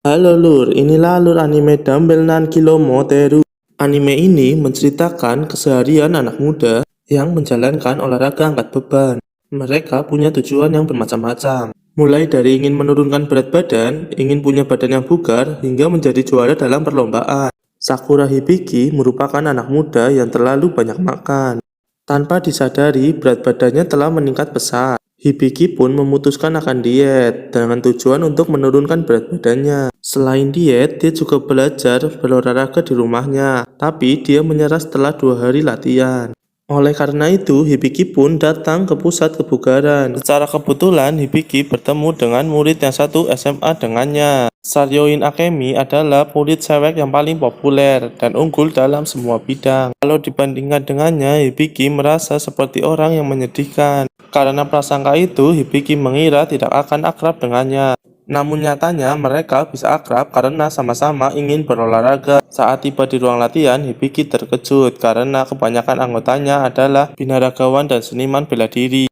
Halo Lur, inilah Lur anime Dumbbell Nan Kilomo Teru. Anime ini menceritakan keseharian anak muda yang menjalankan olahraga angkat beban. Mereka punya tujuan yang bermacam-macam, mulai dari ingin menurunkan berat badan, ingin punya badan yang bugar, hingga menjadi juara dalam perlombaan. Sakura Hibiki merupakan anak muda yang terlalu banyak makan. Tanpa disadari, berat badannya telah meningkat pesat. Hibiki pun memutuskan akan diet dengan tujuan untuk menurunkan berat badannya. Selain diet, dia juga belajar berolahraga di rumahnya, tapi dia menyerah setelah 2 hari latihan. Oleh karena itu, Hibiki pun datang ke pusat kebugaran. Secara kebetulan, Hibiki bertemu dengan murid yang satu SMA dengannya. Saryoin Akemi adalah murid cewek yang paling populer dan unggul dalam semua bidang. Kalau dibandingkan dengannya, Hibiki merasa seperti orang yang menyedihkan. Karena prasangka itu, Hibiki mengira tidak akan akrab dengannya. Namun nyatanya mereka bisa akrab karena sama-sama ingin berolahraga. Saat tiba di ruang latihan, Hibiki terkejut karena kebanyakan anggotanya adalah binaragawan dan seniman bela diri.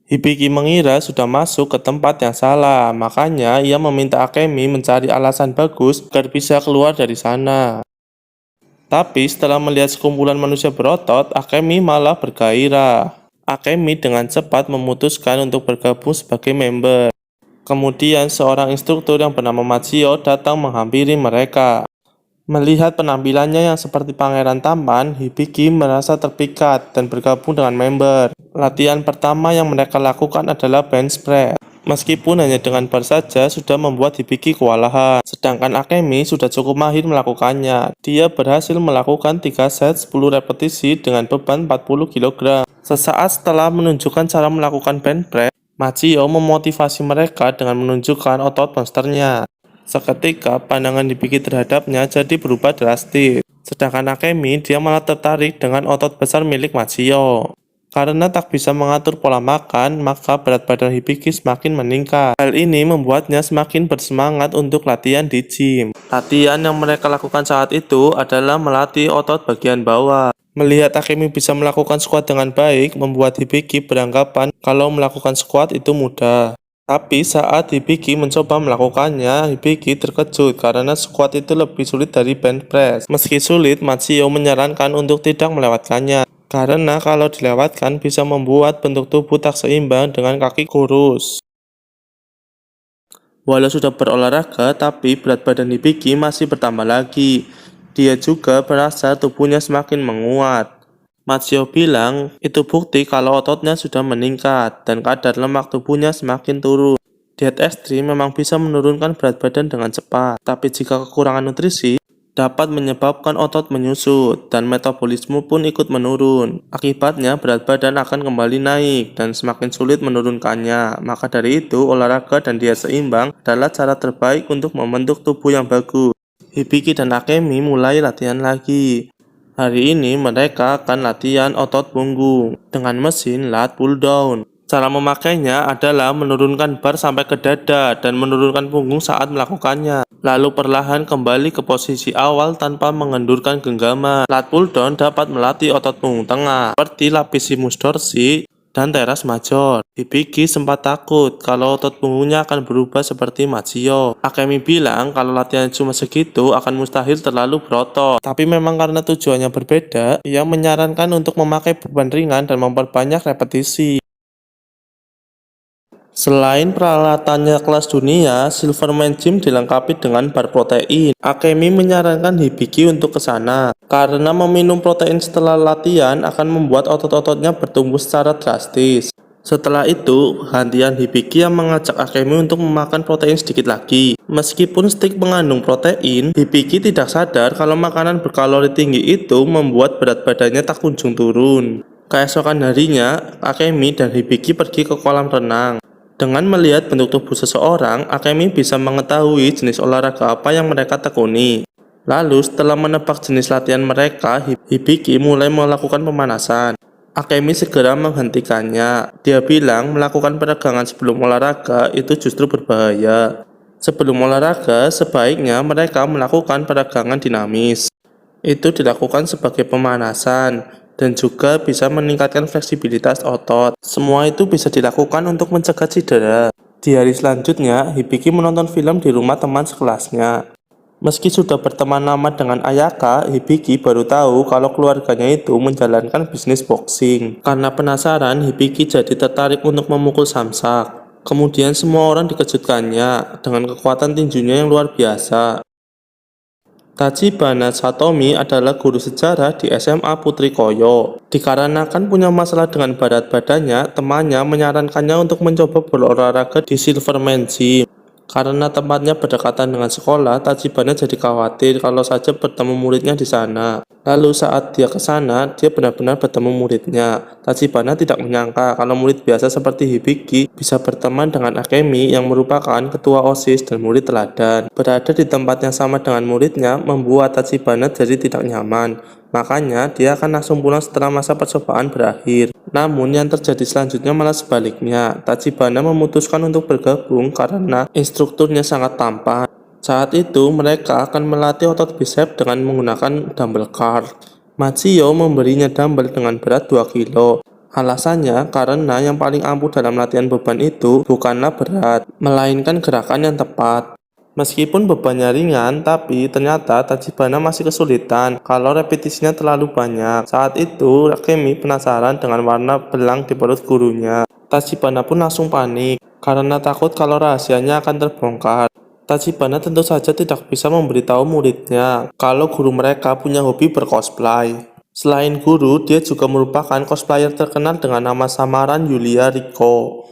Hibiki mengira sudah masuk ke tempat yang salah, makanya ia meminta Akemi mencari alasan bagus agar bisa keluar dari sana. Tapi setelah melihat sekumpulan manusia berotot, Akemi malah bergairah. Akemi dengan cepat memutuskan untuk bergabung sebagai member. Kemudian seorang instruktur yang bernama Machio datang menghampiri mereka. Melihat penampilannya yang seperti pangeran tampan, Hibiki merasa terpikat dan bergabung dengan member. Latihan pertama yang mereka lakukan adalah bench press. Meskipun hanya dengan bar saja sudah membuat Hibiki kewalahan, sedangkan Akemi sudah cukup mahir melakukannya. Dia berhasil melakukan 3 set 10 repetisi dengan beban 40 kg. Sesaat setelah menunjukkan cara melakukan bench press, Machio memotivasi mereka dengan menunjukkan otot monsternya. Seketika pandangan Hibiki terhadapnya jadi berubah drastis. Sedangkan Akemi dia malah tertarik dengan otot besar milik Machio. Karena tak bisa mengatur pola makan, maka berat badan Hibiki semakin meningkat. Hal ini membuatnya semakin bersemangat untuk latihan di gym. Latihan yang mereka lakukan saat itu adalah melatih otot bagian bawah. Melihat Akemi bisa melakukan squat dengan baik, membuat Hibiki beranggapan kalau melakukan squat itu mudah. Tapi saat Hibiki mencoba melakukannya, Hibiki terkejut karena squat itu lebih sulit dari bench press. Meski sulit, Machio menyarankan untuk tidak melewatkannya. Karena kalau dilewatkan bisa membuat bentuk tubuh tak seimbang dengan kaki kurus. Walau sudah berolahraga, tapi berat badan Hibiki masih bertambah lagi. Dia juga merasa tubuhnya semakin menguat. Machio bilang, itu bukti kalau ototnya sudah meningkat dan kadar lemak tubuhnya semakin turun. Diet ekstrim memang bisa menurunkan berat badan dengan cepat, tapi jika kekurangan nutrisi, dapat menyebabkan otot menyusut dan metabolisme pun ikut menurun. Akibatnya berat badan akan kembali naik dan semakin sulit menurunkannya. Maka dari itu, olahraga dan diet seimbang adalah cara terbaik untuk membentuk tubuh yang bagus. Hibiki dan Akemi mulai latihan lagi. Hari ini mereka akan latihan otot punggung dengan mesin lat pull down. Cara memakainya adalah menurunkan bar sampai ke dada dan menurunkan punggung saat melakukannya. Lalu perlahan kembali ke posisi awal tanpa mengendurkan genggaman. Lat pull down dapat melatih otot punggung tengah seperti latissimus dorsi dan teres major. Hibiki sempat takut kalau otot punggungnya akan berubah seperti Machio. Akemi bilang kalau latihan cuma segitu akan mustahil terlalu berotot. Tapi memang karena tujuannya berbeda, ia menyarankan untuk memakai beban ringan dan memperbanyak repetisi. Selain peralatannya kelas dunia, Silverman Gym dilengkapi dengan bar protein. Akemi menyarankan Hibiki untuk ke sana, karena meminum protein setelah latihan akan membuat otot-ototnya bertumbuh secara drastis. Setelah itu, gantian Hibiki yang mengajak Akemi untuk memakan protein sedikit lagi. Meskipun stik mengandung protein, Hibiki tidak sadar kalau makanan berkalori tinggi itu membuat berat badannya tak kunjung turun. Keesokan harinya, Akemi dan Hibiki pergi ke kolam renang. Dengan melihat bentuk tubuh seseorang, Akemi bisa mengetahui jenis olahraga apa yang mereka tekuni. Lalu setelah menebak jenis latihan mereka, Hibiki mulai melakukan pemanasan. Akemi segera menghentikannya. Dia bilang melakukan peregangan sebelum olahraga itu justru berbahaya. Sebelum olahraga, sebaiknya mereka melakukan peregangan dinamis. Itu dilakukan sebagai pemanasan dan juga bisa meningkatkan fleksibilitas otot. Semua itu bisa dilakukan untuk mencegah cedera. Di hari selanjutnya, Hibiki menonton film di rumah teman sekelasnya. Meski sudah berteman lama dengan Ayaka, Hibiki baru tahu kalau keluarganya itu menjalankan bisnis boxing. Karena penasaran, Hibiki jadi tertarik untuk memukul samsak. Kemudian semua orang dikejutkannya dengan kekuatan tinjunya yang luar biasa. Tachibana Satomi adalah guru sejarah di SMA Putri Koyo. Dikarenakan punya masalah dengan berat badannya, temannya menyarankannya untuk mencoba berolahraga di Silverman Gym. Karena tempatnya berdekatan dengan sekolah, Tachibana jadi khawatir kalau saja bertemu muridnya di sana. Lalu saat dia ke sana, dia benar-benar bertemu muridnya. Tachibana tidak menyangka kalau murid biasa seperti Hibiki bisa berteman dengan Akemi yang merupakan ketua OSIS dan murid teladan. Berada di tempat yang sama dengan muridnya membuat Tachibana jadi tidak nyaman. Makanya dia akan langsung pulang setelah masa percobaan berakhir. Namun yang terjadi selanjutnya malah sebaliknya. Tachibana memutuskan untuk bergabung karena instrukturnya sangat tampan. Saat itu mereka akan melatih otot bicep dengan menggunakan dumbbell cart. Machio memberinya dumbbell dengan berat 2 kilo. Alasannya karena yang paling ampuh dalam latihan beban itu bukanlah berat, melainkan gerakan yang tepat. Meskipun bebannya ringan, tapi ternyata Tachibana masih kesulitan kalau repetisinya terlalu banyak. Saat itu, Akemi penasaran dengan warna belang di perut gurunya. Tachibana pun langsung panik karena takut kalau rahasianya akan terbongkar. Tachibana tentu saja tidak bisa memberitahu muridnya kalau guru mereka punya hobi bercosplay. Selain guru, dia juga merupakan cosplayer terkenal dengan nama samaran Yulia Riko.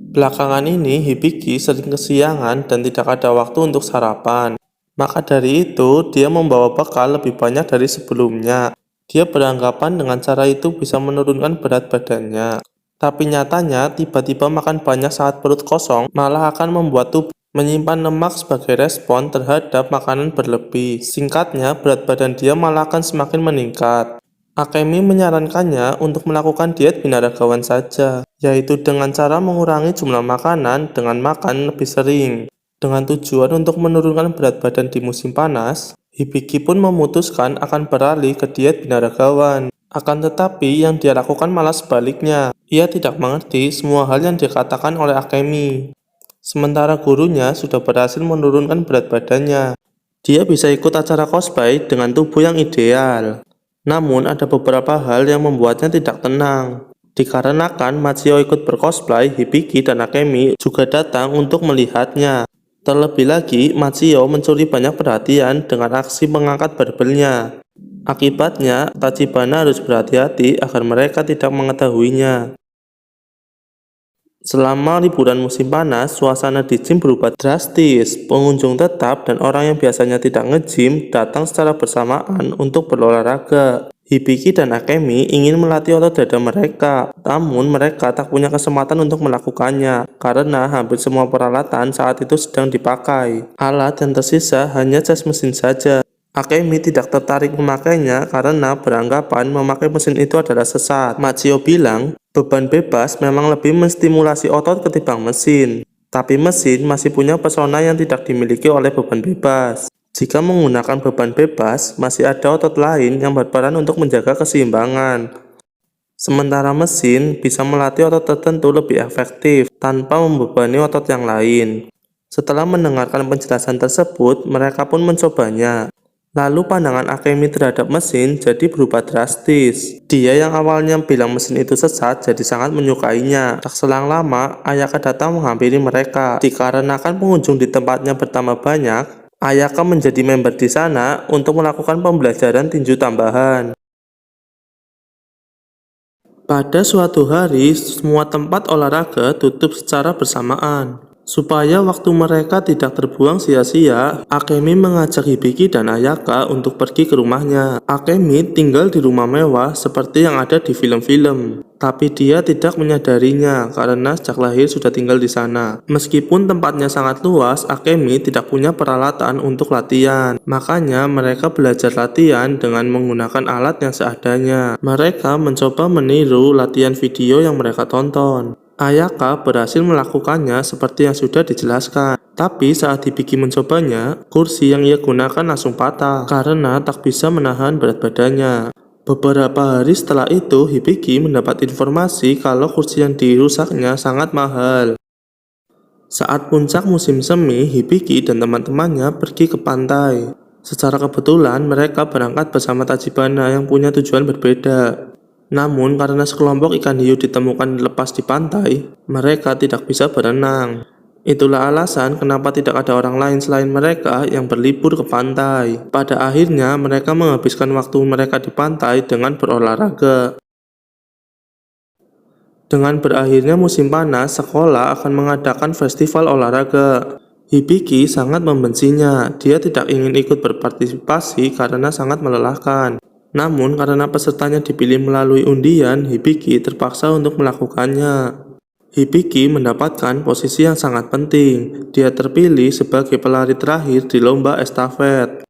Belakangan ini, Hibiki sering kesiangan dan tidak ada waktu untuk sarapan. Maka dari itu, dia membawa bekal lebih banyak dari sebelumnya. Dia beranggapan dengan cara itu bisa menurunkan berat badannya. Tapi nyatanya, tiba-tiba makan banyak saat perut kosong malah akan membuat tubuh menyimpan lemak sebagai respon terhadap makanan berlebih. Singkatnya, berat badan dia malah akan semakin meningkat. Akemi menyarankannya untuk melakukan diet binaragawan saja, yaitu dengan cara mengurangi jumlah makanan dengan makan lebih sering. Dengan tujuan untuk menurunkan berat badan di musim panas, Hibiki pun memutuskan akan beralih ke diet binaragawan. Akan tetapi yang dia lakukan malah sebaliknya. Ia tidak mengerti semua hal yang dikatakan oleh Akemi. Sementara gurunya sudah berhasil menurunkan berat badannya. Dia bisa ikut acara cosplay dengan tubuh yang ideal. Namun ada beberapa hal yang membuatnya tidak tenang. Dikarenakan Machio ikut bercosplay, Hibiki dan Akemi juga datang untuk melihatnya. Terlebih lagi, Machio mencuri banyak perhatian dengan aksi mengangkat barbelnya. Akibatnya, Tachibana harus berhati-hati agar mereka tidak mengetahuinya. Selama liburan musim panas, suasana di gym berubah drastis. Pengunjung tetap dan orang yang biasanya tidak nge-gym datang secara bersamaan untuk berolahraga. Hibiki dan Akemi ingin melatih otot dada mereka, namun mereka tak punya kesempatan untuk melakukannya karena hampir semua peralatan saat itu sedang dipakai. Alat yang tersisa hanya jas mesin saja. Akemi tidak tertarik memakainya karena beranggapan memakai mesin itu adalah sesat. Machio bilang, beban bebas memang lebih menstimulasi otot ketimbang mesin. Tapi mesin masih punya pesona yang tidak dimiliki oleh beban bebas. Jika menggunakan beban bebas, masih ada otot lain yang berperan untuk menjaga keseimbangan. Sementara mesin bisa melatih otot tertentu lebih efektif tanpa membebani otot yang lain. Setelah mendengarkan penjelasan tersebut, mereka pun mencobanya. Lalu pandangan Akemi terhadap mesin jadi berubah drastis. Dia yang awalnya bilang mesin itu sesat jadi sangat menyukainya. Tak selang lama, Ayaka datang menghampiri mereka. Dikarenakan pengunjung di tempatnya bertambah banyak, Ayaka menjadi member di sana untuk melakukan pembelajaran tinju tambahan. Pada suatu hari, semua tempat olahraga tutup secara bersamaan. Supaya waktu mereka tidak terbuang sia-sia, Akemi mengajak Hibiki dan Ayaka untuk pergi ke rumahnya. Akemi tinggal di rumah mewah seperti yang ada di film-film. Tapi dia tidak menyadarinya karena sejak lahir sudah tinggal di sana. Meskipun tempatnya sangat luas, Akemi tidak punya peralatan untuk latihan. Makanya mereka belajar latihan dengan menggunakan alat yang seadanya. Mereka mencoba meniru latihan video yang mereka tonton. Ayaka berhasil melakukannya seperti yang sudah dijelaskan. Tapi saat Hibiki mencobanya, kursi yang ia gunakan langsung patah karena tak bisa menahan berat badannya. Beberapa hari setelah itu, Hibiki mendapat informasi kalau kursi yang dirusaknya sangat mahal. Saat puncak musim semi, Hibiki dan teman-temannya pergi ke pantai. Secara kebetulan, mereka berangkat bersama Tachibana yang punya tujuan berbeda. Namun, karena sekelompok ikan hiu ditemukan lepas di pantai, mereka tidak bisa berenang. Itulah alasan kenapa tidak ada orang lain selain mereka yang berlibur ke pantai. Pada akhirnya, mereka menghabiskan waktu mereka di pantai dengan berolahraga. Dengan berakhirnya musim panas, sekolah akan mengadakan festival olahraga. Hibiki sangat membencinya. Dia tidak ingin ikut berpartisipasi karena sangat melelahkan. Namun, karena pesertanya dipilih melalui undian, Hibiki terpaksa untuk melakukannya. Hibiki mendapatkan posisi yang sangat penting. Dia terpilih sebagai pelari terakhir di lomba estafet.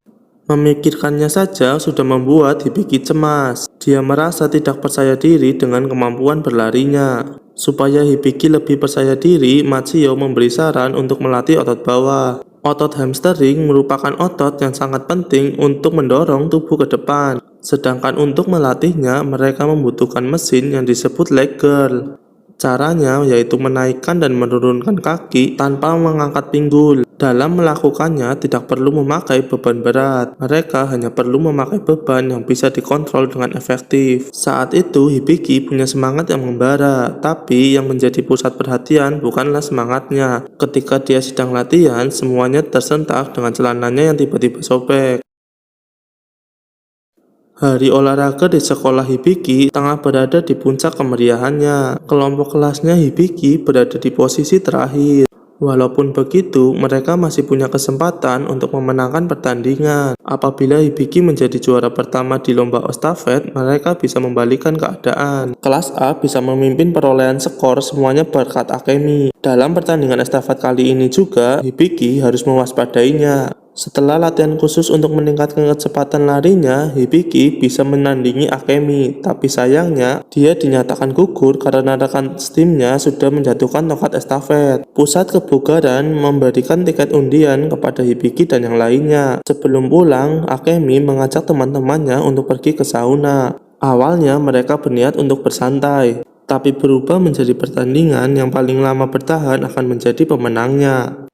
Memikirkannya saja sudah membuat Hibiki cemas. Dia merasa tidak percaya diri dengan kemampuan berlarinya. Supaya Hibiki lebih percaya diri, Machio memberi saran untuk melatih otot bawah. Otot hamstring merupakan otot yang sangat penting untuk mendorong tubuh ke depan. Sedangkan untuk melatihnya, mereka membutuhkan mesin yang disebut leg curl. Caranya yaitu menaikkan dan menurunkan kaki tanpa mengangkat pinggul. Dalam melakukannya tidak perlu memakai beban berat. Mereka hanya perlu memakai beban yang bisa dikontrol dengan efektif. Saat itu Hibiki punya semangat yang membara, tapi yang menjadi pusat perhatian bukanlah semangatnya. Ketika dia sedang latihan, semuanya tersentak dengan celananya yang tiba-tiba sobek. Hari olahraga di sekolah Hibiki tengah berada di puncak kemeriahannya. Kelompok kelasnya Hibiki berada di posisi terakhir. Walaupun begitu, mereka masih punya kesempatan untuk memenangkan pertandingan. Apabila Hibiki menjadi juara pertama di lomba estafet, mereka bisa membalikan keadaan. Kelas A bisa memimpin perolehan skor semuanya berkat Akemi. Dalam pertandingan estafet kali ini juga, Hibiki harus mewaspadainya. Setelah latihan khusus untuk meningkatkan kecepatan larinya, Hibiki bisa menandingi Akemi. Tapi sayangnya, dia dinyatakan gugur karena rekan timnya sudah menjatuhkan tongkat estafet. Pusat kebugaran memberikan tiket undian kepada Hibiki dan yang lainnya. Sebelum pulang, Akemi mengajak teman-temannya untuk pergi ke sauna. Awalnya mereka berniat untuk bersantai, tapi berubah menjadi pertandingan yang paling lama bertahan akan menjadi pemenangnya.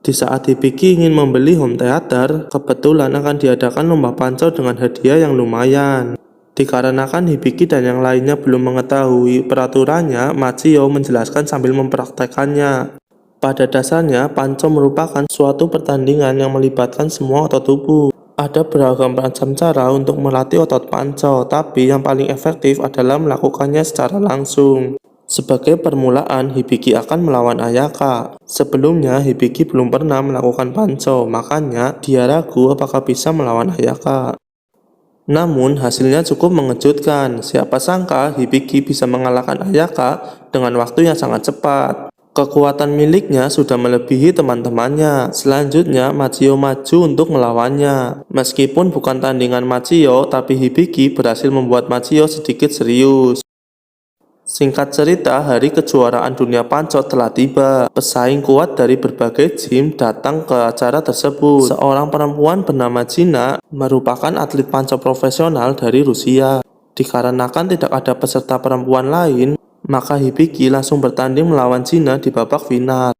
Di saat Hibiki ingin membeli home theater, kebetulan akan diadakan lomba pancau dengan hadiah yang lumayan. Dikarenakan Hibiki dan yang lainnya belum mengetahui peraturannya, Machio menjelaskan sambil mempraktekannya. Pada dasarnya, pancau merupakan suatu pertandingan yang melibatkan semua otot tubuh. Ada beragam macam cara untuk melatih otot pancau, tapi yang paling efektif adalah melakukannya secara langsung. Sebagai permulaan, Hibiki akan melawan Ayaka. Sebelumnya, Hibiki belum pernah melakukan pancau, makanya dia ragu apakah bisa melawan Ayaka. Namun, hasilnya cukup mengejutkan. Siapa sangka Hibiki bisa mengalahkan Ayaka dengan waktu yang sangat cepat. Kekuatan miliknya sudah melebihi teman-temannya. Selanjutnya, Machio maju untuk melawannya. Meskipun bukan tandingan Machio, tapi Hibiki berhasil membuat Machio sedikit serius. Singkat cerita, hari kejuaraan dunia pancau telah tiba. Pesaing kuat dari berbagai gym datang ke acara tersebut. Seorang perempuan bernama Gina merupakan atlet pancau profesional dari Rusia. Dikarenakan tidak ada peserta perempuan lain, maka Hibiki langsung bertanding melawan Gina di babak final.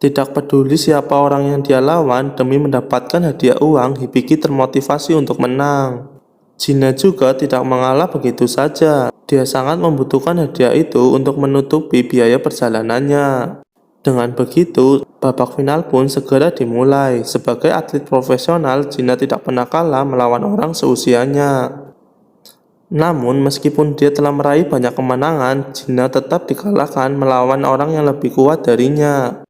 Tidak peduli siapa orang yang dia lawan, demi mendapatkan hadiah uang, Hibiki termotivasi untuk menang. Gina juga tidak mengalah begitu saja. Dia sangat membutuhkan hadiah itu untuk menutupi biaya perjalanannya. Dengan begitu, babak final pun segera dimulai. Sebagai atlet profesional, Gina tidak pernah kalah melawan orang seusianya. Namun, meskipun dia telah meraih banyak kemenangan, Gina tetap dikalahkan melawan orang yang lebih kuat darinya.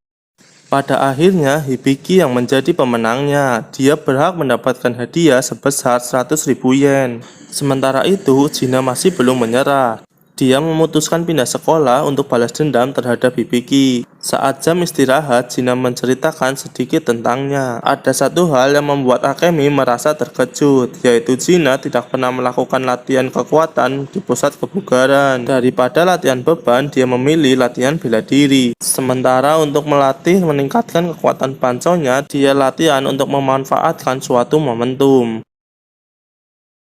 Pada akhirnya, Hibiki yang menjadi pemenangnya. Dia berhak mendapatkan hadiah sebesar 100.000 yen. Sementara itu, Gina masih belum menyerah. Dia memutuskan pindah sekolah untuk balas dendam terhadap Hibiki. Saat jam istirahat, Gina menceritakan sedikit tentangnya. Ada satu hal yang membuat Akemi merasa terkejut, yaitu Gina tidak pernah melakukan latihan kekuatan di pusat kebugaran. Daripada latihan beban, dia memilih latihan bela diri. Sementara untuk melatih meningkatkan kekuatan panconya, dia latihan untuk memanfaatkan suatu momentum.